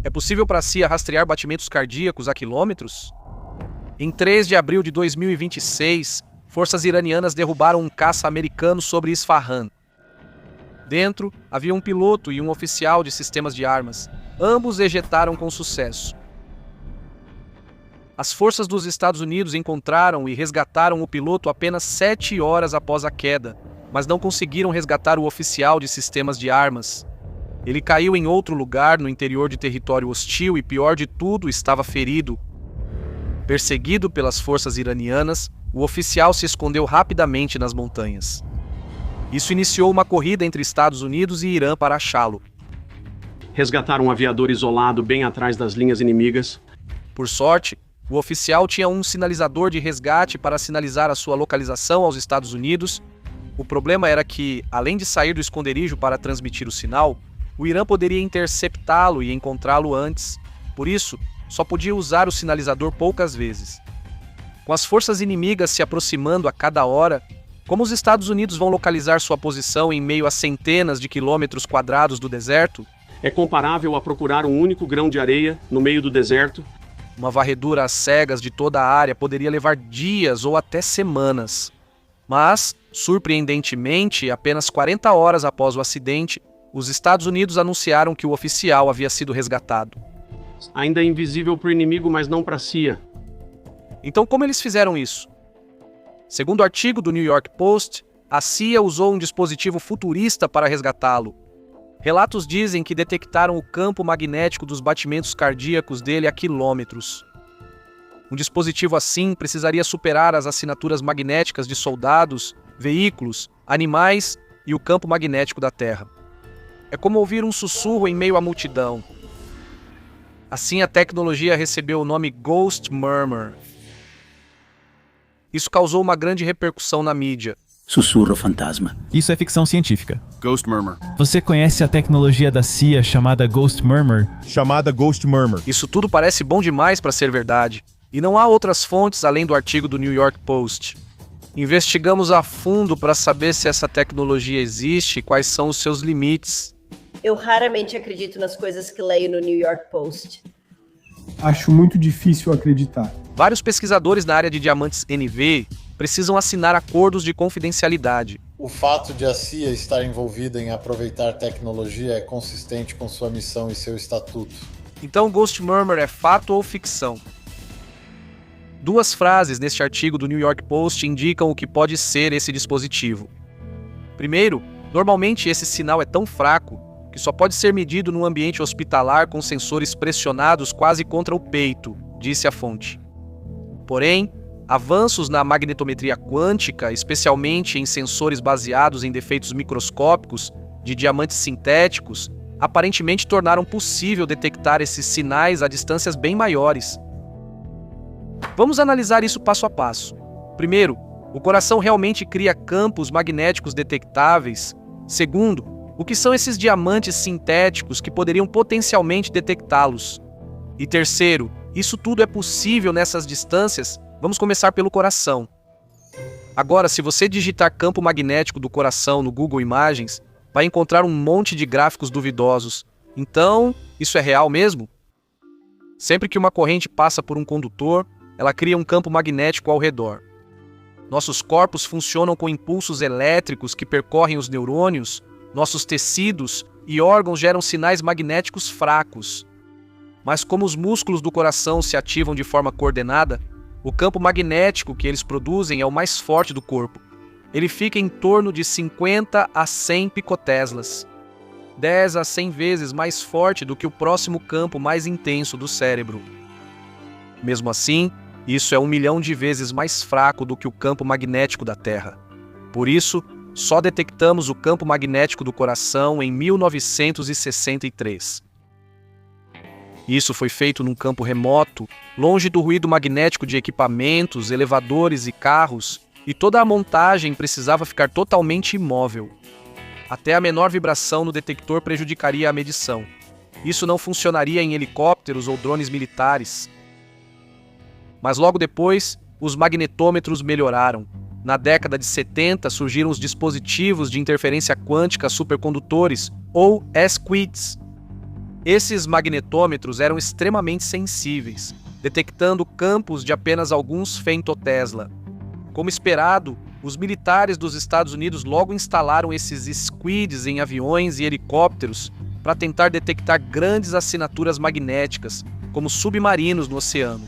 É possível para a CIA rastrear batimentos cardíacos a quilômetros? Em 3 de abril de 2026, forças iranianas derrubaram um caça americano sobre Isfahan. Dentro, havia um piloto e um oficial de sistemas de armas. Ambos ejetaram com sucesso. As forças dos Estados Unidos encontraram e resgataram o piloto apenas 7 horas após a queda, mas não conseguiram resgatar o oficial de sistemas de armas. Ele caiu em outro lugar no interior de território hostil e, pior de tudo, estava ferido. Perseguido pelas forças iranianas, o oficial se escondeu rapidamente nas montanhas. Isso iniciou uma corrida entre Estados Unidos e Irã para achá-lo. Resgataram um aviador isolado bem atrás das linhas inimigas. Por sorte, o oficial tinha um sinalizador de resgate para sinalizar a sua localização aos Estados Unidos. O problema era que, além de sair do esconderijo para transmitir o sinal, o Irã poderia interceptá-lo e encontrá-lo antes. Por isso, só podia usar o sinalizador poucas vezes. Com as forças inimigas se aproximando a cada hora, como os Estados Unidos vão localizar sua posição em meio a centenas de quilômetros quadrados do deserto? É comparável a procurar um único grão de areia no meio do deserto. Uma varredura às cegas de toda a área poderia levar dias ou até semanas. Mas, surpreendentemente, apenas 40 horas após o acidente, os Estados Unidos anunciaram que o oficial havia sido resgatado. Ainda é invisível para o inimigo, mas não para a CIA. Então, como eles fizeram isso? Segundo o artigo do New York Post, a CIA usou um dispositivo futurista para resgatá-lo. Relatos dizem que detectaram o campo magnético dos batimentos cardíacos dele a quilômetros. Um dispositivo assim precisaria superar as assinaturas magnéticas de soldados, veículos, animais e o campo magnético da Terra. É como ouvir um sussurro em meio à multidão. Assim, a tecnologia recebeu o nome Ghost Murmur. Isso causou uma grande repercussão na mídia. Sussurro fantasma. Isso é ficção científica. Ghost Murmur. Você conhece a tecnologia da CIA chamada Ghost Murmur? Chamada Ghost Murmur. Isso tudo parece bom demais para ser verdade. E não há outras fontes além do artigo do New York Post. Investigamos a fundo para saber se essa tecnologia existe e quais são os seus limites. Eu raramente acredito nas coisas que leio no New York Post. Acho muito difícil acreditar. Vários pesquisadores na área de diamantes NV precisam assinar acordos de confidencialidade. O fato de a CIA estar envolvida em aproveitar tecnologia é consistente com sua missão e seu estatuto. Então, Ghost Murmur é fato ou ficção? 2 frases neste artigo do New York Post indicam o que pode ser esse dispositivo. Primeiro, normalmente esse sinal é tão fraco que só pode ser medido num ambiente hospitalar com sensores pressionados quase contra o peito, disse a fonte. Porém, avanços na magnetometria quântica, especialmente em sensores baseados em defeitos microscópicos de diamantes sintéticos, aparentemente tornaram possível detectar esses sinais a distâncias bem maiores. Vamos analisar isso passo a passo. Primeiro, o coração realmente cria campos magnéticos detectáveis. Segundo, o que são esses diamantes sintéticos que poderiam potencialmente detectá-los? E terceiro, isso tudo é possível nessas distâncias? Vamos começar pelo coração. Agora, se você digitar campo magnético do coração no Google Imagens, vai encontrar um monte de gráficos duvidosos. Então, isso é real mesmo? Sempre que uma corrente passa por um condutor, ela cria um campo magnético ao redor. Nossos corpos funcionam com impulsos elétricos que percorrem os neurônios, nossos tecidos e órgãos geram sinais magnéticos fracos. Mas como os músculos do coração se ativam de forma coordenada, o campo magnético que eles produzem é o mais forte do corpo. Ele fica em torno de 50 a 100 picoteslas, 10 a 100 vezes mais forte do que o próximo campo mais intenso do cérebro. Mesmo assim, isso é 1 milhão de vezes mais fraco do que o campo magnético da Terra. Por isso, só detectamos o campo magnético do coração em 1963. Isso foi feito num campo remoto, longe do ruído magnético de equipamentos, elevadores e carros, e toda a montagem precisava ficar totalmente imóvel. Até a menor vibração no detector prejudicaria a medição. Isso não funcionaria em helicópteros ou drones militares. Mas logo depois, os magnetômetros melhoraram. Na década de 70 surgiram os dispositivos de interferência quântica supercondutores, ou SQUIDs. Esses magnetômetros eram extremamente sensíveis, detectando campos de apenas alguns femtotesla. Como esperado, os militares dos Estados Unidos logo instalaram esses squids em aviões e helicópteros para tentar detectar grandes assinaturas magnéticas, como submarinos no oceano.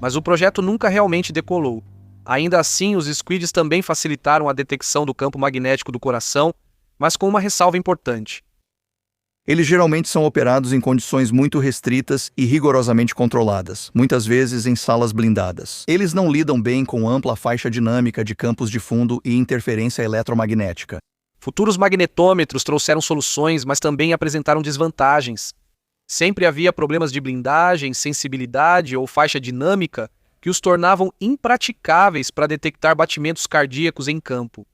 Mas o projeto nunca realmente decolou. Ainda assim, os squids também facilitaram a detecção do campo magnético do coração, mas com uma ressalva importante. Eles geralmente são operados em condições muito restritas e rigorosamente controladas, muitas vezes em salas blindadas. Eles não lidam bem com ampla faixa dinâmica de campos de fundo e interferência eletromagnética. Futuros magnetômetros trouxeram soluções, mas também apresentaram desvantagens. Sempre havia problemas de blindagem, sensibilidade ou faixa dinâmica que os tornavam impraticáveis para detectar batimentos cardíacos em campo.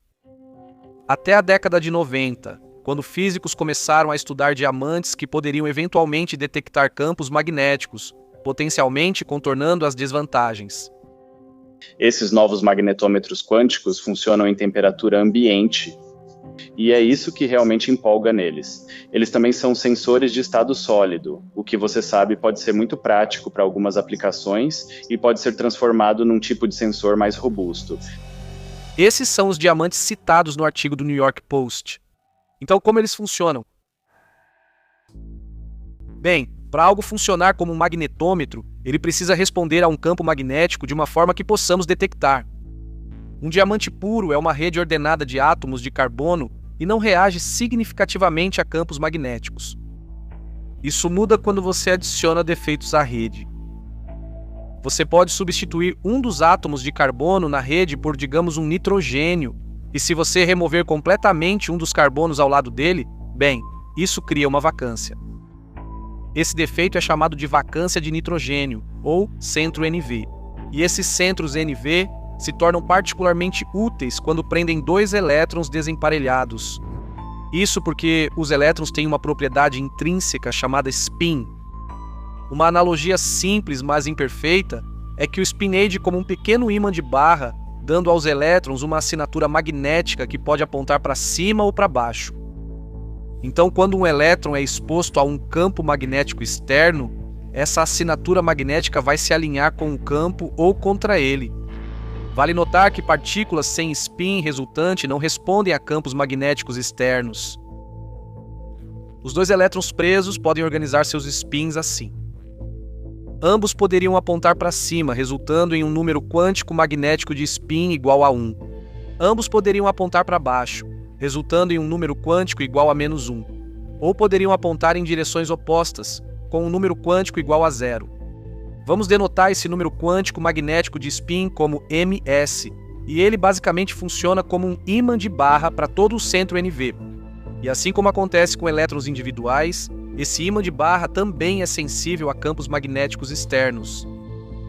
Até a década de 90, quando físicos começaram a estudar diamantes que poderiam eventualmente detectar campos magnéticos, potencialmente contornando as desvantagens. Esses novos magnetômetros quânticos funcionam em temperatura ambiente, e é isso que realmente empolga neles. Eles também são sensores de estado sólido, o que você sabe pode ser muito prático para algumas aplicações e pode ser transformado num tipo de sensor mais robusto. Esses são os diamantes citados no artigo do New York Post. Então, como eles funcionam? Bem, para algo funcionar como um magnetômetro, ele precisa responder a um campo magnético de uma forma que possamos detectar. Um diamante puro é uma rede ordenada de átomos de carbono e não reage significativamente a campos magnéticos. Isso muda quando você adiciona defeitos à rede. Você pode substituir um dos átomos de carbono na rede por, digamos, um nitrogênio, e se você remover completamente um dos carbonos ao lado dele, bem, isso cria uma vacância. Esse defeito é chamado de vacância de nitrogênio, ou centro NV. E esses centros NV se tornam particularmente úteis quando prendem dois elétrons desemparelhados. Isso porque os elétrons têm uma propriedade intrínseca chamada spin. Uma analogia simples, mas imperfeita, é que o spin age como um pequeno ímã de barra, dando aos elétrons uma assinatura magnética que pode apontar para cima ou para baixo. Então, quando um elétron é exposto a um campo magnético externo, essa assinatura magnética vai se alinhar com o campo ou contra ele. Vale notar que partículas sem spin resultante não respondem a campos magnéticos externos. Os dois elétrons presos podem organizar seus spins assim. Ambos poderiam apontar para cima, resultando em um número quântico magnético de spin igual a 1. Ambos poderiam apontar para baixo, resultando em um número quântico igual a -1. Ou poderiam apontar em direções opostas, com um número quântico igual a 0. Vamos denotar esse número quântico magnético de spin como ms, e ele basicamente funciona como um ímã de barra para todo o centro NV. E assim como acontece com elétrons individuais, esse ímã de barra também é sensível a campos magnéticos externos.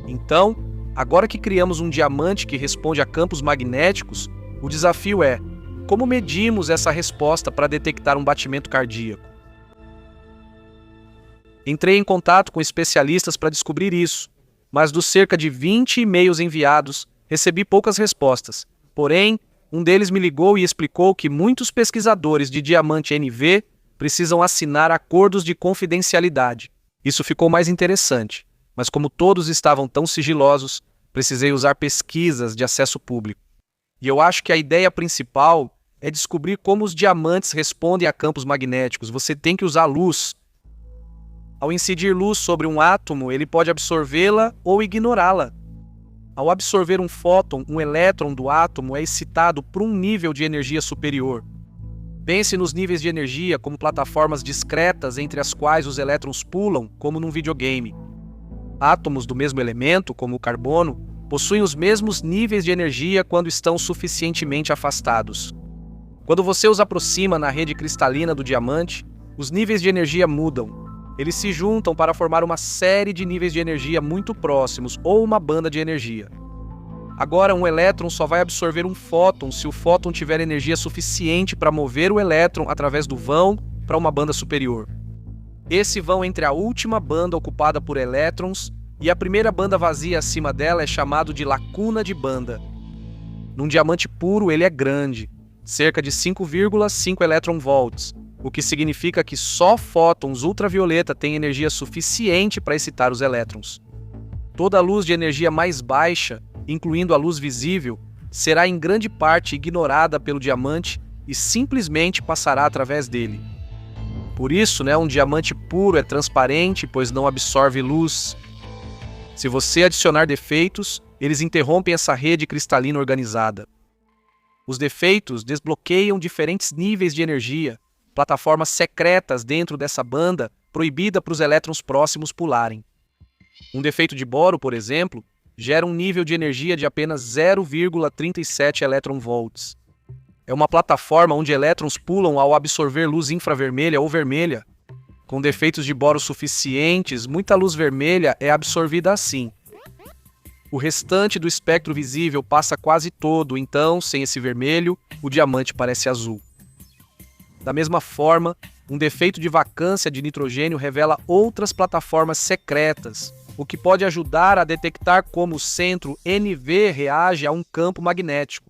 Então, agora que criamos um diamante que responde a campos magnéticos, o desafio é: como medimos essa resposta para detectar um batimento cardíaco? Entrei em contato com especialistas para descobrir isso, mas dos cerca de 20 e-mails enviados, recebi poucas respostas. Porém, um deles me ligou e explicou que muitos pesquisadores de diamante NV precisam assinar acordos de confidencialidade. Isso ficou mais interessante, mas como todos estavam tão sigilosos, precisei usar pesquisas de acesso público. E eu acho que a ideia principal é descobrir como os diamantes respondem a campos magnéticos. Você tem que usar luz. Ao incidir luz sobre um átomo, ele pode absorvê-la ou ignorá-la. Ao absorver um fóton, um elétron do átomo é excitado por um nível de energia superior. Pense nos níveis de energia como plataformas discretas entre as quais os elétrons pulam, como num videogame. Átomos do mesmo elemento, como o carbono, possuem os mesmos níveis de energia quando estão suficientemente afastados. Quando você os aproxima na rede cristalina do diamante, os níveis de energia mudam. Eles se juntam para formar uma série de níveis de energia muito próximos, ou uma banda de energia. Agora, um elétron só vai absorver um fóton se o fóton tiver energia suficiente para mover o elétron através do vão para uma banda superior. Esse vão entre a última banda ocupada por elétrons e a primeira banda vazia acima dela é chamado de lacuna de banda. Num diamante puro, ele é grande, cerca de 5,5 elétron-volts, o que significa que só fótons ultravioleta têm energia suficiente para excitar os elétrons. Toda a luz de energia mais baixa, incluindo a luz visível, será em grande parte ignorada pelo diamante e simplesmente passará através dele. Por isso, um diamante puro é transparente, pois não absorve luz. Se você adicionar defeitos, eles interrompem essa rede cristalina organizada. Os defeitos desbloqueiam diferentes níveis de energia, plataformas secretas dentro dessa banda proibida para os elétrons próximos pularem. Um defeito de boro, por exemplo, gera um nível de energia de apenas 0,37 elétron-volts. É uma plataforma onde elétrons pulam ao absorver luz infravermelha ou vermelha. Com defeitos de boro suficientes, muita luz vermelha é absorvida assim. O restante do espectro visível passa quase todo, então, sem esse vermelho, o diamante parece azul. Da mesma forma, um defeito de vacância de nitrogênio revela outras plataformas secretas, o que pode ajudar a detectar como o centro NV reage a um campo magnético.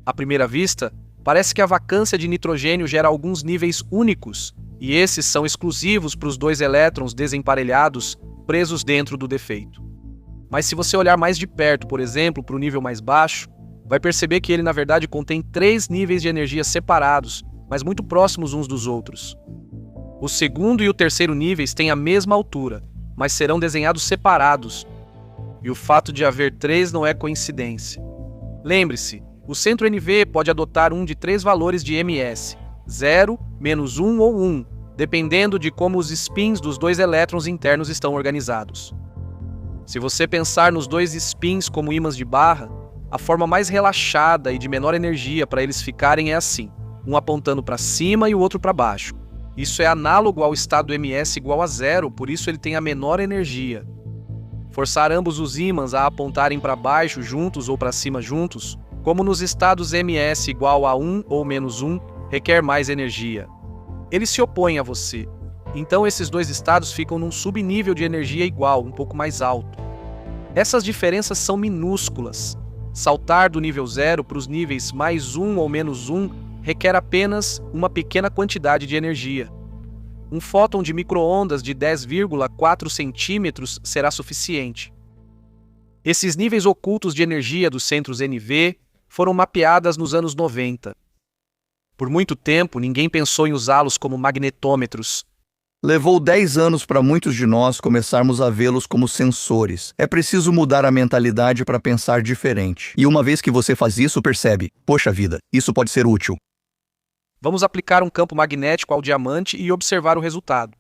À primeira vista, parece que a vacância de nitrogênio gera alguns níveis únicos, e esses são exclusivos para os dois elétrons desemparelhados presos dentro do defeito. Mas se você olhar mais de perto, por exemplo, para o nível mais baixo, vai perceber que ele na verdade contém 3 níveis de energia separados, mas muito próximos uns dos outros. O segundo e o terceiro níveis têm a mesma altura, mas serão desenhados separados. E o fato de haver 3 não é coincidência. Lembre-se, o centro NV pode adotar um de 3 valores de ms, 0, -1 ou 1, dependendo de como os spins dos 2 elétrons internos estão organizados. Se você pensar nos 2 spins como ímãs de barra, a forma mais relaxada e de menor energia para eles ficarem é assim, um apontando para cima e o outro para baixo. Isso é análogo ao estado ms igual a 0, por isso ele tem a menor energia. Forçar ambos os ímãs a apontarem para baixo juntos ou para cima juntos, como nos estados ms igual a 1 ou -1, requer mais energia. Eles se opõem a você. Então esses 2 estados ficam num subnível de energia igual, um pouco mais alto. Essas diferenças são minúsculas. Saltar do nível 0 para os níveis +1 ou -1 requer apenas uma pequena quantidade de energia. Um fóton de micro-ondas de 10,4 centímetros será suficiente. Esses níveis ocultos de energia dos centros NV foram mapeadas nos anos 90. Por muito tempo, ninguém pensou em usá-los como magnetômetros. Levou 10 anos para muitos de nós começarmos a vê-los como sensores. É preciso mudar a mentalidade para pensar diferente. E uma vez que você faz isso, percebe, poxa vida, isso pode ser útil. Vamos aplicar um campo magnético ao diamante e observar o resultado.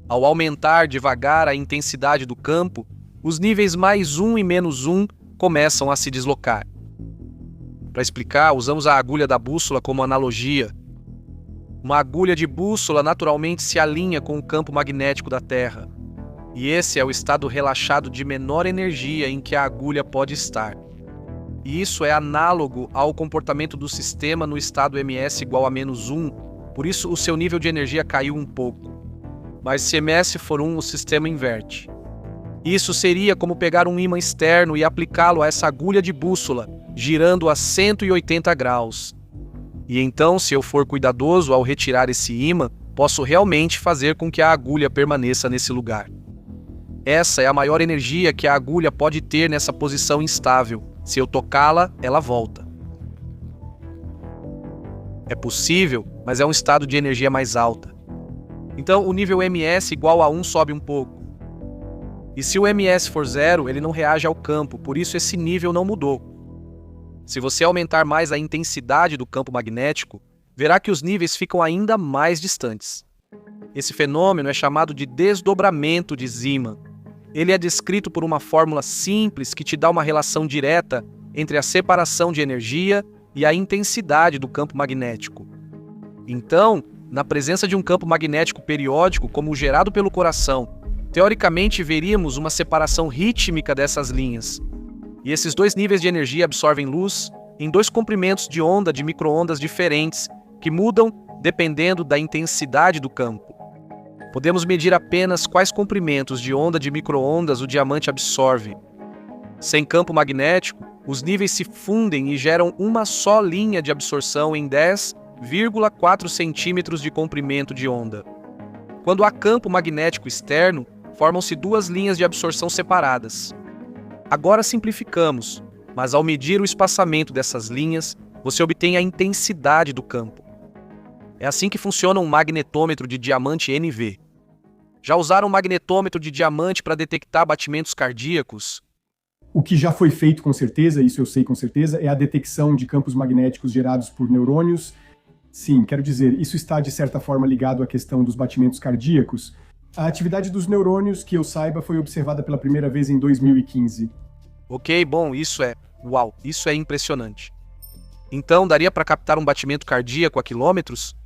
Ao aumentar devagar a intensidade do campo, os níveis +1 e -1 começam a se deslocar. Para explicar, usamos a agulha da bússola como analogia. Uma agulha de bússola naturalmente se alinha com o campo magnético da Terra. E esse é o estado relaxado de menor energia em que a agulha pode estar. E isso é análogo ao comportamento do sistema no estado ms igual a -1, por isso o seu nível de energia caiu um pouco. Mas se ms for 1, o sistema inverte. Isso seria como pegar um ímã externo e aplicá-lo a essa agulha de bússola, girando a 180 graus. E então, se eu for cuidadoso ao retirar esse ímã, posso realmente fazer com que a agulha permaneça nesse lugar. Essa é a maior energia que a agulha pode ter nessa posição instável. Se eu tocá-la, ela volta. É possível, mas é um estado de energia mais alta. Então, o nível ms igual a 1 sobe um pouco. E se o ms for 0, ele não reage ao campo, por isso esse nível não mudou. Se você aumentar mais a intensidade do campo magnético, verá que os níveis ficam ainda mais distantes. Esse fenômeno é chamado de desdobramento de Zeeman. Ele é descrito por uma fórmula simples que te dá uma relação direta entre a separação de energia e a intensidade do campo magnético. Então, na presença de um campo magnético periódico, como o gerado pelo coração, teoricamente veríamos uma separação rítmica dessas linhas. E esses 2 níveis de energia absorvem luz em 2 comprimentos de onda de micro-ondas diferentes que mudam dependendo da intensidade do campo. Podemos medir apenas quais comprimentos de onda de micro-ondas o diamante absorve. Sem campo magnético, os níveis se fundem e geram uma só linha de absorção em 10 1,4 centímetros de comprimento de onda. Quando há campo magnético externo, formam-se duas linhas de absorção separadas. Agora simplificamos, mas ao medir o espaçamento dessas linhas, você obtém a intensidade do campo. É assim que funciona um magnetômetro de diamante NV. Já usaram um magnetômetro de diamante para detectar batimentos cardíacos? O que já foi feito com certeza, isso eu sei com certeza, é a detecção de campos magnéticos gerados por neurônios. Sim, quero dizer, isso está de certa forma ligado à questão dos batimentos cardíacos. A atividade dos neurônios, que eu saiba, foi observada pela primeira vez em 2015. Ok, bom, isso é impressionante. Então, daria para captar um batimento cardíaco a quilômetros?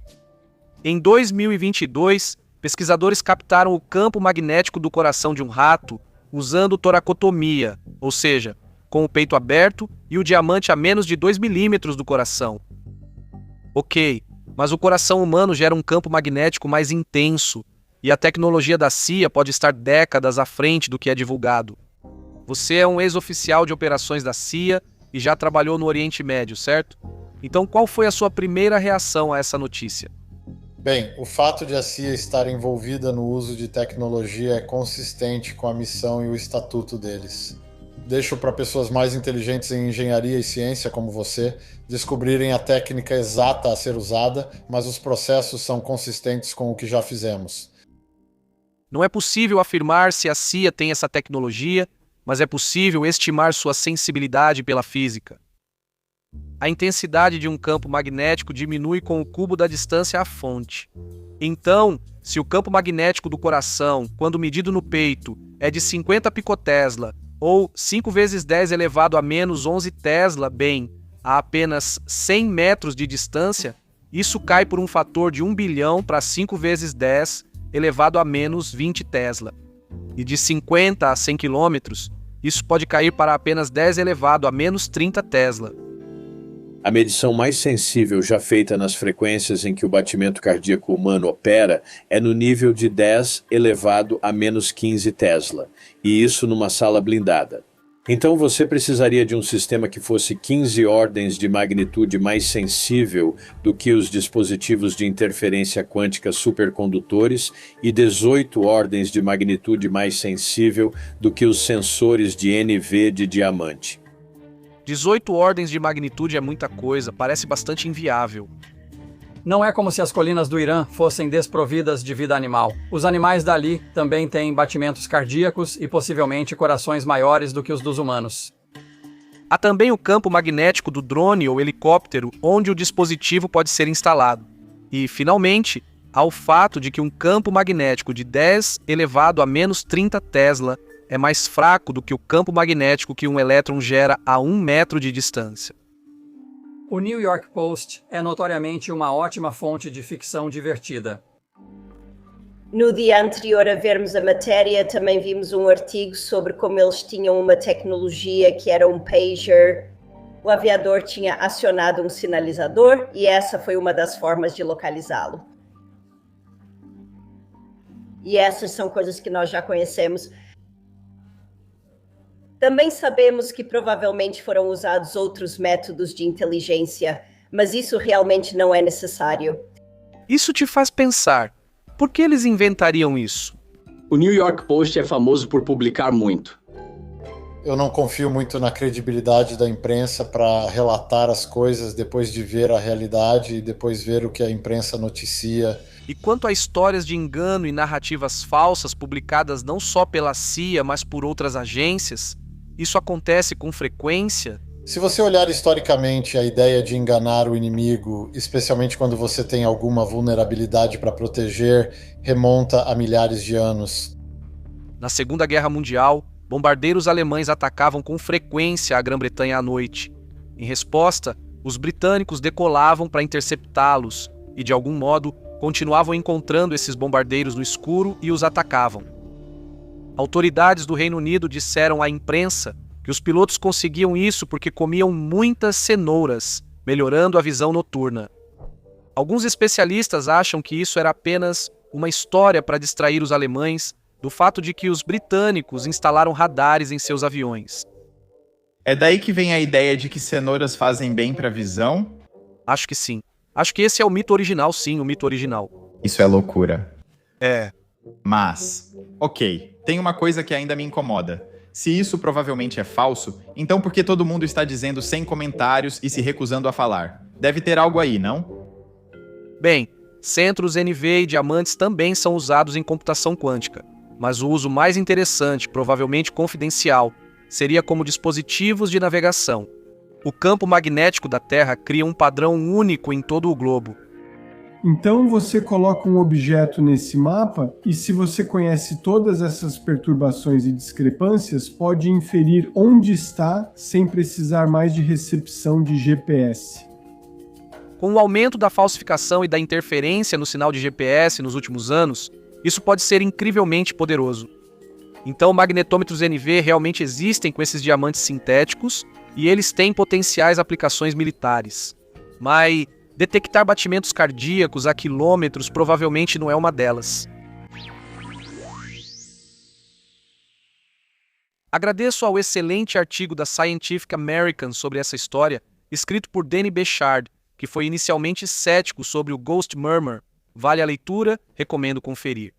Em 2022, pesquisadores captaram o campo magnético do coração de um rato usando toracotomia, ou seja, com o peito aberto e o diamante a menos de 2 milímetros do coração. Ok, mas o coração humano gera um campo magnético mais intenso, e a tecnologia da CIA pode estar décadas à frente do que é divulgado. Você é um ex-oficial de operações da CIA e já trabalhou no Oriente Médio, certo? Então qual foi a sua primeira reação a essa notícia? Bem, o fato de a CIA estar envolvida no uso de tecnologia é consistente com a missão e o estatuto deles. Deixo para pessoas mais inteligentes em engenharia e ciência, como você, descobrirem a técnica exata a ser usada, mas os processos são consistentes com o que já fizemos. Não é possível afirmar se a CIA tem essa tecnologia, mas é possível estimar sua sensibilidade pela física. A intensidade de um campo magnético diminui com o cubo da distância à fonte. Então, se o campo magnético do coração, quando medido no peito, é de 50 picotesla, ou 5 vezes 10 elevado a menos 11 tesla, bem, a apenas 100 metros de distância, isso cai por um fator de 1 bilhão para 5 vezes 10 elevado a menos 20 tesla. E de 50 a 100 quilômetros, isso pode cair para apenas 10 elevado a menos 30 tesla. A medição mais sensível já feita nas frequências em que o batimento cardíaco humano opera é no nível de 10 elevado a menos 15 tesla, e isso numa sala blindada. Então você precisaria de um sistema que fosse 15 ordens de magnitude mais sensível do que os dispositivos de interferência quântica supercondutores e 18 ordens de magnitude mais sensível do que os sensores de NV de diamante. 18 ordens de magnitude é muita coisa, parece bastante inviável. Não é como se as colinas do Irã fossem desprovidas de vida animal. Os animais dali também têm batimentos cardíacos e possivelmente corações maiores do que os dos humanos. Há também o campo magnético do drone ou helicóptero, onde o dispositivo pode ser instalado. E, finalmente, há o fato de que um campo magnético de 10 elevado a menos 30 tesla é mais fraco do que o campo magnético que um elétron gera a 1 metro de distância. O New York Post é notoriamente uma ótima fonte de ficção divertida. No dia anterior a vermos a matéria, também vimos um artigo sobre como eles tinham uma tecnologia que era um pager. O aviador tinha acionado um sinalizador e essa foi uma das formas de localizá-lo. E essas são coisas que nós já conhecemos. Também sabemos que provavelmente foram usados outros métodos de inteligência, mas isso realmente não é necessário. Isso te faz pensar, por que eles inventariam isso? O New York Post é famoso por publicar muito. Eu não confio muito na credibilidade da imprensa para relatar as coisas depois de ver a realidade e depois ver o que a imprensa noticia. E quanto a histórias de engano e narrativas falsas publicadas não só pela CIA, mas por outras agências, isso acontece com frequência? Se você olhar historicamente a ideia de enganar o inimigo, especialmente quando você tem alguma vulnerabilidade para proteger, remonta a milhares de anos. Na Segunda Guerra Mundial, bombardeiros alemães atacavam com frequência a Grã-Bretanha à noite. Em resposta, os britânicos decolavam para interceptá-los e, de algum modo, continuavam encontrando esses bombardeiros no escuro e os atacavam. Autoridades do Reino Unido disseram à imprensa que os pilotos conseguiam isso porque comiam muitas cenouras, melhorando a visão noturna. Alguns especialistas acham que isso era apenas uma história para distrair os alemães do fato de que os britânicos instalaram radares em seus aviões. É daí que vem a ideia de que cenouras fazem bem para a visão? Acho que sim. Acho que esse é o mito original, sim, o mito original. Isso é loucura. É. Mas, ok, tem uma coisa que ainda me incomoda. Se isso provavelmente é falso, então por que todo mundo está dizendo sem comentários e se recusando a falar? Deve ter algo aí, não? Bem, centros NV e diamantes também são usados em computação quântica, mas o uso mais interessante, provavelmente confidencial, seria como dispositivos de navegação. O campo magnético da Terra cria um padrão único em todo o globo. Então você coloca um objeto nesse mapa e, se você conhece todas essas perturbações e discrepâncias, pode inferir onde está sem precisar mais de recepção de GPS. Com o aumento da falsificação e da interferência no sinal de GPS nos últimos anos, isso pode ser incrivelmente poderoso. Então, magnetômetros NV realmente existem com esses diamantes sintéticos e eles têm potenciais aplicações militares. Mas detectar batimentos cardíacos a quilômetros provavelmente não é uma delas. Agradeço ao excelente artigo da Scientific American sobre essa história, escrito por Danny Bechard, que foi inicialmente cético sobre o Ghost Murmur. Vale a leitura, recomendo conferir.